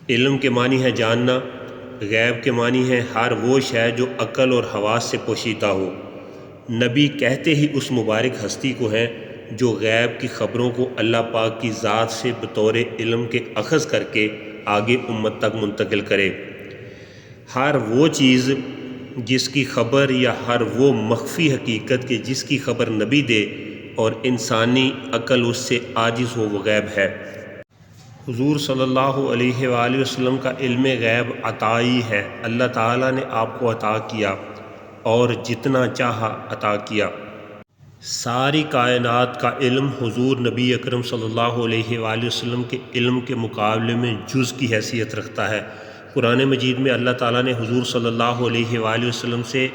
علم کے معنی ہے جاننا، غیب کے معنی ہے ہر وہ شے جو عقل اور حواس سے پوشیدہ ہو۔ نبی کہتے ہی اس مبارک ہستی کو ہیں جو غیب کی خبروں کو اللہ پاک کی ذات سے بطور علم کے اخذ کر کے آگے امت تک منتقل کرے۔ ہر وہ چیز جس کی خبر یا ہر وہ مخفی حقیقت کے جس کی خبر نبی دے اور انسانی عقل اس سے عاجز ہو، وہ غیب ہے۔ حضور صلی اللہ علیہ وآلہ وسلم کا علم غیب عطائی ہے، اللہ تعالیٰ نے آپ کو عطا کیا اور جتنا چاہا عطا کیا۔ ساری کائنات کا علم حضور نبی اکرم صلی اللہ علیہ وآلہ وسلم کے علم کے مقابلے میں جز کی حیثیت رکھتا ہے۔ قرآن مجید میں اللہ تعالیٰ نے حضور صلی اللہ علیہ وآلہ وسلم سے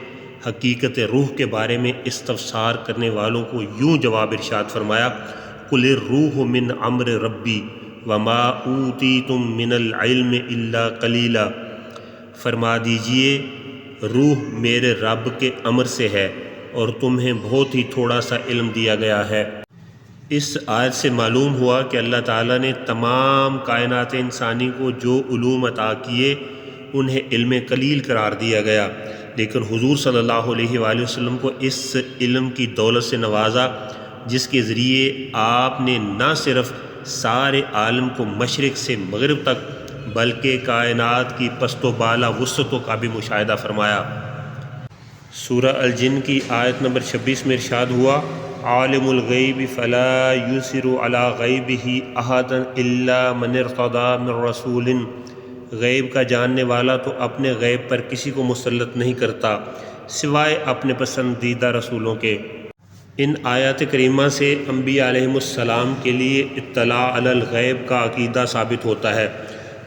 حقیقت روح کے بارے میں استفسار کرنے والوں کو یوں جواب ارشاد فرمایا، قُلِ الرُّوحُ مِنْ أَمْرِ رَبِّي وَمَا أُوتِیتُم مِّنَ الْعِلْمِ إِلَّا قَلِیلًا، فرما دیجئے روح میرے رب کے امر سے ہے اور تمہیں بہت ہی تھوڑا سا علم دیا گیا ہے۔ اس آیت سے معلوم ہوا کہ اللہ تعالیٰ نے تمام کائنات انسانی کو جو علوم عطا کیے انہیں علم قلیل قرار دیا گیا، لیکن حضور صلی اللہ علیہ وآلہ وسلم کو اس علم کی دولت سے نوازا جس کے ذریعے آپ نے نہ صرف سارے عالم کو مشرق سے مغرب تک بلکہ کائنات کی پست و بالا وسعتوں کا بھی مشاہدہ فرمایا۔ سورہ الجن کی آیت نمبر 26 میں ارشاد ہوا، عالم الغیب فلا یظہر علی غیبہ احدا الا من ارتضی من رسول، غیب کا جاننے والا تو اپنے غیب پر کسی کو مسلط نہیں کرتا سوائے اپنے پسندیدہ رسولوں کے۔ ان آیات کریمہ سے انبیاء علیہم السلام کے لیے اطلاع علی الغیب کا عقیدہ ثابت ہوتا ہے،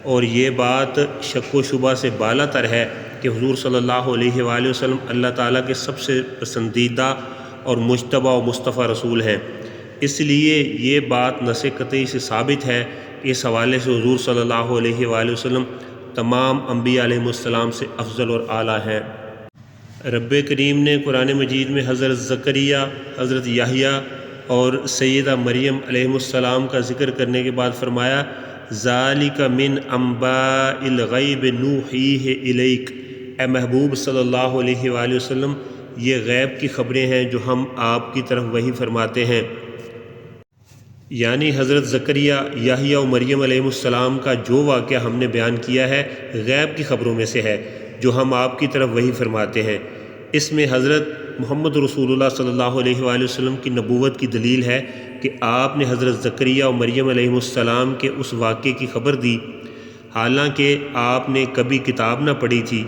اور یہ بات شک و شبہ سے بالا تر ہے کہ حضور صلی اللہ علیہ وآلہ وسلم اللہ تعالیٰ کے سب سے پسندیدہ اور مجتبی و مصطفیٰ رسول ہیں۔ اس لیے یہ بات نص قطعی سے ثابت ہے کہ اس حوالے سے حضور صلی اللہ علیہ وآلہ وسلم تمام انبیاء علیہم السلام سے افضل اور اعلیٰ ہیں۔ رب کریم نے قرآن مجید میں حضرت زکریا، حضرت یحییٰ اور سیدہ مریم علیہم السلام کا ذکر کرنے کے بعد فرمایا، ذالک من انباء الغیب نوحیہ الیک، اے محبوب صلی اللہ علیہ وآلہ وسلم یہ غیب کی خبریں ہیں جو ہم آپ کی طرف وحی فرماتے ہیں۔ یعنی حضرت زکریا، یحییٰ و مریم علیہم السلام کا جو واقعہ ہم نے بیان کیا ہے غیب کی خبروں میں سے ہے جو ہم آپ کی طرف وحی فرماتے ہیں۔ اس میں حضرت محمد رسول اللہ صلی اللہ علیہ وآلہ وسلم کی نبوت کی دلیل ہے کہ آپ نے حضرت زکریا و مریم علیہم السلام کے اس واقعے کی خبر دی، حالانکہ آپ نے کبھی کتاب نہ پڑھی تھی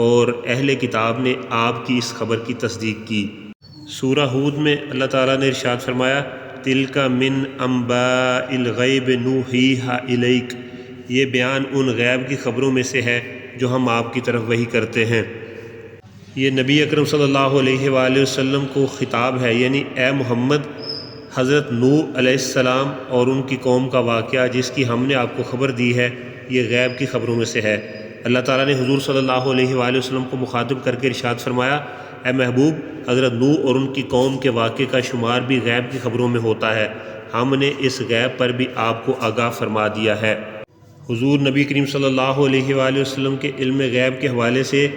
اور اہل کتاب نے آپ کی اس خبر کی تصدیق کی۔ سورہ ہود میں اللہ تعالیٰ نے ارشاد فرمایا، تلک من انباء الغیب نوحیہا الیک، یہ بیان ان غیب کی خبروں میں سے ہے جو ہم آپ کی طرف وحی کرتے ہیں۔ یہ نبی اکرم صلی اللہ علیہ وآلہ وسلم کو خطاب ہے، یعنی اے محمد، حضرت نوح علیہ السلام اور ان کی قوم کا واقعہ جس کی ہم نے آپ کو خبر دی ہے یہ غیب کی خبروں میں سے ہے۔ اللہ تعالیٰ نے حضور صلی اللہ علیہ وآلہ وسلم کو مخاطب کر کے ارشاد فرمایا، اے محبوب، حضرت نوح اور ان کی قوم کے واقعے کا شمار بھی غیب کی خبروں میں ہوتا ہے، ہم نے اس غیب پر بھی آپ کو آگاہ فرما دیا ہے۔ حضور نبی کریم صلی اللہ علیہ وآلہ وسلم کے علم غیب کے حوالے سے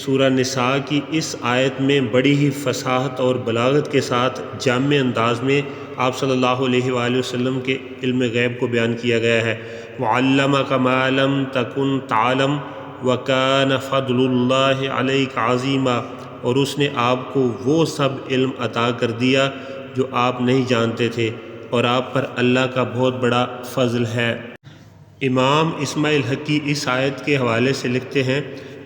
سورہ نساء کی اس آیت میں بڑی ہی فصاحت اور بلاغت کے ساتھ جامع انداز میں آپ صلی اللہ علیہ وآلہ وسلم کے علم غیب کو بیان کیا گیا ہے۔ وَعَلَّمَكَ مَا لَمْ تَكُنْ تَعْلَمْ وَكَانَ فَضْلُ اللَّهِ عَلَيْكَ عَظِيمًا، اور اس نے آپ کو وہ سب علم عطا کر دیا جو آپ نہیں جانتے تھے، اور آپ پر اللہ کا بہت بڑا فضل ہے۔ امام اسماعیل حقی اس آیت کے حوالے سے لکھتے ہیں،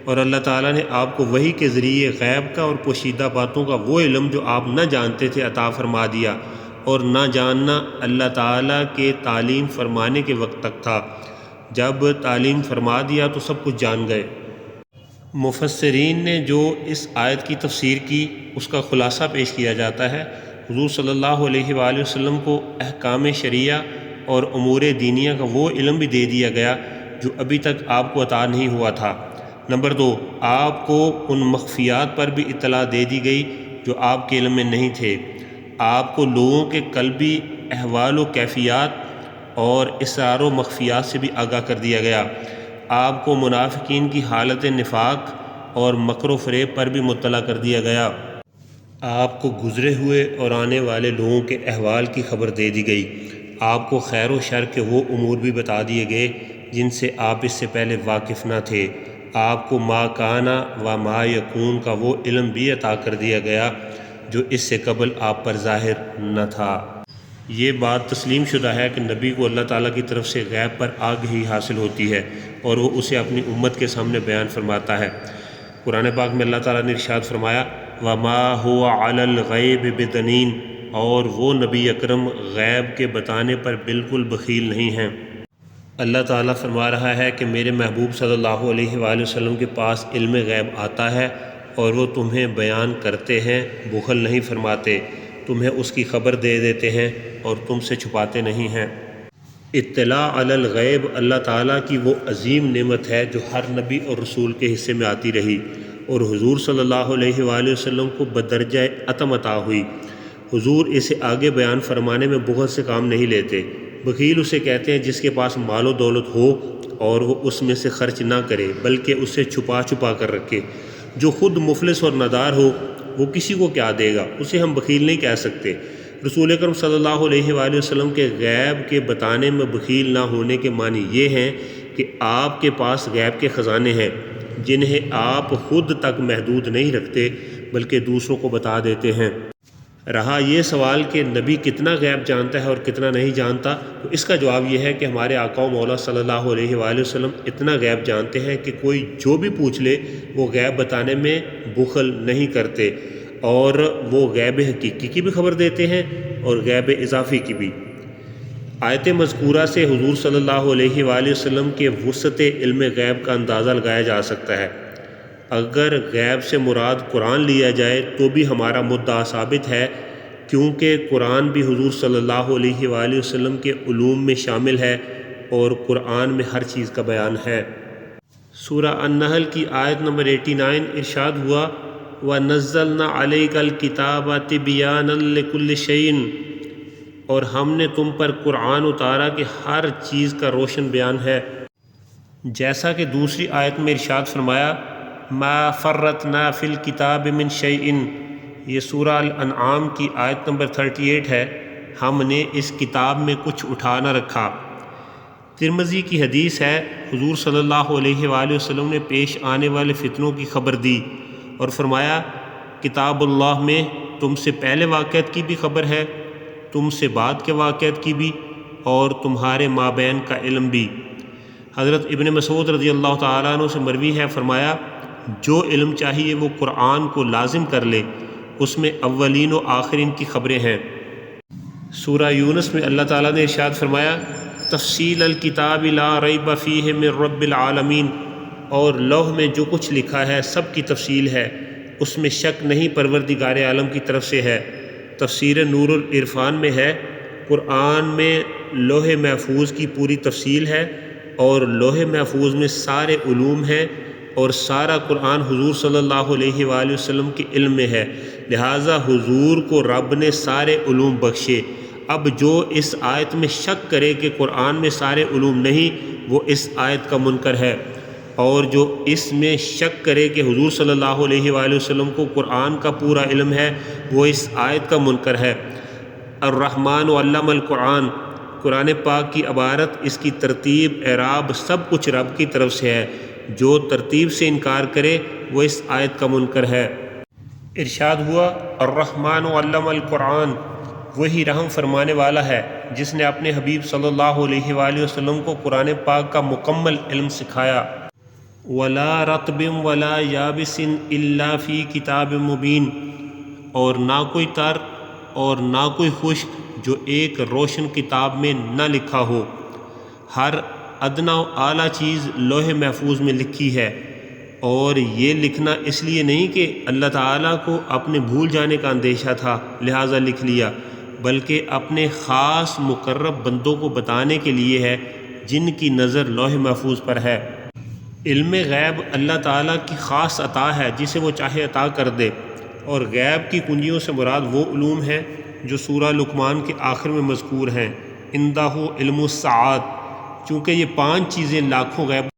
اور اللہ تعالیٰ نے آپ کو وحی کے ذریعے غیب کا اور پوشیدہ باتوں کا وہ علم جو آپ نہ جانتے تھے عطا فرما دیا، اور نہ جاننا اللہ تعالیٰ کے تعلیم فرمانے کے وقت تک تھا، جب تعلیم فرما دیا تو سب کچھ جان گئے۔ مفسرین نے جو اس آیت کی تفسیر کی اس کا خلاصہ پیش کیا جاتا ہے، حضور صلی اللہ علیہ وآلہ وسلم کو احکام شرعیہ اور امور دینیہ کا وہ علم بھی دے دیا گیا جو ابھی تک آپ کو عطا نہیں ہوا تھا۔ نمبر 2، آپ کو ان مخفیات پر بھی اطلاع دے دی گئی جو آپ کے علم میں نہیں تھے۔ آپ کو لوگوں کے قلبی احوال و کیفیات اور اسرار و مخفیات سے بھی آگاہ کر دیا گیا۔ آپ کو منافقین کی حالت نفاق اور مکر و فریب پر بھی مطلع کر دیا گیا۔ آپ کو گزرے ہوئے اور آنے والے لوگوں کے احوال کی خبر دے دی گئی۔ آپ کو خیر و شر کے وہ امور بھی بتا دیے گئے جن سے آپ اس سے پہلے واقف نہ تھے۔ آپ کو ما کانا و ما یکون کا وہ علم بھی عطا کر دیا گیا جو اس سے قبل آپ پر ظاہر نہ تھا۔ یہ بات تسلیم شدہ ہے کہ نبی کو اللہ تعالیٰ کی طرف سے غیب پر آگہی حاصل ہوتی ہے اور وہ اسے اپنی امت کے سامنے بیان فرماتا ہے۔ قرآن پاک میں اللہ تعالیٰ نے ارشاد فرمایا وَمَا هُوَ عَلَى الْغَيْبِ بِضَنِينٍ، اور وہ نبی اکرم غیب کے بتانے پر بالکل بخیل نہیں ہیں۔ اللہ تعالیٰ فرما رہا ہے کہ میرے محبوب صلی اللہ علیہ وآلہ وسلم کے پاس علم غیب آتا ہے اور وہ تمہیں بیان کرتے ہیں، بخل نہیں فرماتے، تمہیں اس کی خبر دے دیتے ہیں اور تم سے چھپاتے نہیں ہیں۔ اطلاع علی الغیب اللہ تعالیٰ کی وہ عظیم نعمت ہے جو ہر نبی اور رسول کے حصے میں آتی رہی اور حضور صلی اللہ علیہ وآلہ وسلم کو بدرجہ عطم عطا ہوئی۔ حضور اسے آگے بیان فرمانے میں بہت سے کام نہیں لیتے۔ بخیل اسے کہتے ہیں جس کے پاس مال و دولت ہو اور وہ اس میں سے خرچ نہ کرے بلکہ اسے چھپا چھپا کر رکھے۔ جو خود مفلس اور نادار ہو وہ کسی کو کیا دے گا، اسے ہم بخیل نہیں کہہ سکتے۔ رسول اکرم صلی اللہ علیہ وآلہ وسلم کے غیب کے بتانے میں بخیل نہ ہونے کے معنی یہ ہیں کہ آپ کے پاس غیب کے خزانے ہیں جنہیں آپ خود تک محدود نہیں رکھتے بلکہ دوسروں کو بتا دیتے ہیں۔ رہا یہ سوال کہ نبی کتنا غیب جانتا ہے اور کتنا نہیں جانتا، تو اس کا جواب یہ ہے کہ ہمارے آقا و مولا صلی اللہ علیہ وآلہ وسلم اتنا غیب جانتے ہیں کہ کوئی جو بھی پوچھ لے وہ غیب بتانے میں بخل نہیں کرتے، اور وہ غیب حقیقی کی بھی خبر دیتے ہیں اور غیب اضافی کی بھی۔ آیت مذکورہ سے حضور صلی اللہ علیہ وآلہ وسلم کے وسعت علم غیب کا اندازہ لگایا جا سکتا ہے۔ اگر غیب سے مراد قرآن لیا جائے تو بھی ہمارا مدعا ثابت ہے، کیونکہ قرآن بھی حضور صلی اللہ علیہ وآلہ وسلم کے علوم میں شامل ہے اور قرآن میں ہر چیز کا بیان ہے۔ سورہ النحل کی آیت نمبر 89 ارشاد ہوا وَنَزَّلْنَا عَلَيْكَ الْكِتَابَ تِبْيَانًا لِكُلِّ شَيْءٍ، اور ہم نے تم پر قرآن اتارا کہ ہر چیز کا روشن بیان ہے۔ جیسا کہ دوسری آیت میں ارشاد فرمایا ما فرطنا فی الکتاب من شیء، یہ سورہ الانعام کی آیت نمبر 38 ہے، ہم نے اس کتاب میں کچھ اٹھا نہ رکھا۔ ترمذی کی حدیث ہے، حضور صلی اللہ علیہ وآلہ وسلم نے پیش آنے والے فتنوں کی خبر دی اور فرمایا کتاب اللہ میں تم سے پہلے واقعات کی بھی خبر ہے، تم سے بعد کے واقعات کی بھی، اور تمہارے مابین کا علم بھی۔ حضرت ابن مسعود رضی اللہ تعالیٰ عنہ سے مروی ہے، فرمایا جو علم چاہیے وہ قرآن کو لازم کر لے، اس میں اولین و آخرین کی خبریں ہیں۔ سورہ یونس میں اللہ تعالیٰ نے ارشاد فرمایا تفصیل الکتاب لا ریب فیہ من رب العالمین، اور لوح میں جو کچھ لکھا ہے سب کی تفصیل ہے، اس میں شک نہیں پروردگار عالم کی طرف سے ہے۔ تفسیر نور العرفان میں ہے قرآن میں لوح محفوظ کی پوری تفصیل ہے اور لوح محفوظ میں سارے علوم ہیں اور سارا قرآن حضور صلی اللہ علیہ وآلہ وسلم کے علم میں ہے، لہٰذا حضور کو رب نے سارے علوم بخشے۔ اب جو اس آیت میں شک کرے کہ قرآن میں سارے علوم نہیں، وہ اس آیت کا منکر ہے، اور جو اس میں شک کرے کہ حضور صلی اللہ علیہ وآلہ وسلم کو قرآن کا پورا علم ہے، وہ اس آیت کا منکر ہے۔ الرحمن علم القرآن، قرآن پاک کی عبارت، اس کی ترتیب، اعراب، سب کچھ رب کی طرف سے ہے، جو ترتیب سے انکار کرے وہ اس آیت کا منکر ہے۔ ارشاد ہوا الرحمن علم القرآن، وہی رحم فرمانے والا ہے جس نے اپنے حبیب صلی اللہ علیہ وآلہ وسلم کو قرآن پاک کا مکمل علم سکھایا۔ ولا رطب ولا یابس الا فی کتاب مبین، اور نہ کوئی تر اور نہ کوئی خشک جو ایک روشن کتاب میں نہ لکھا ہو، ہر ادنا و اعلیٰ چیز لوح محفوظ میں لکھی ہے۔ اور یہ لکھنا اس لیے نہیں کہ اللہ تعالیٰ کو اپنے بھول جانے کا اندیشہ تھا لہٰذا لکھ لیا، بلکہ اپنے خاص مقرب بندوں کو بتانے کے لیے ہے جن کی نظر لوح محفوظ پر ہے۔ علم غیب اللہ تعالیٰ کی خاص عطا ہے جسے وہ چاہے عطا کر دے، اور غیب کی کنجیوں سے مراد وہ علوم ہیں جو سورہ لقمان کے آخر میں مذکور ہیں، عندہ علم الساعات، چونکہ یہ 5 چیزیں لاکھوں غیب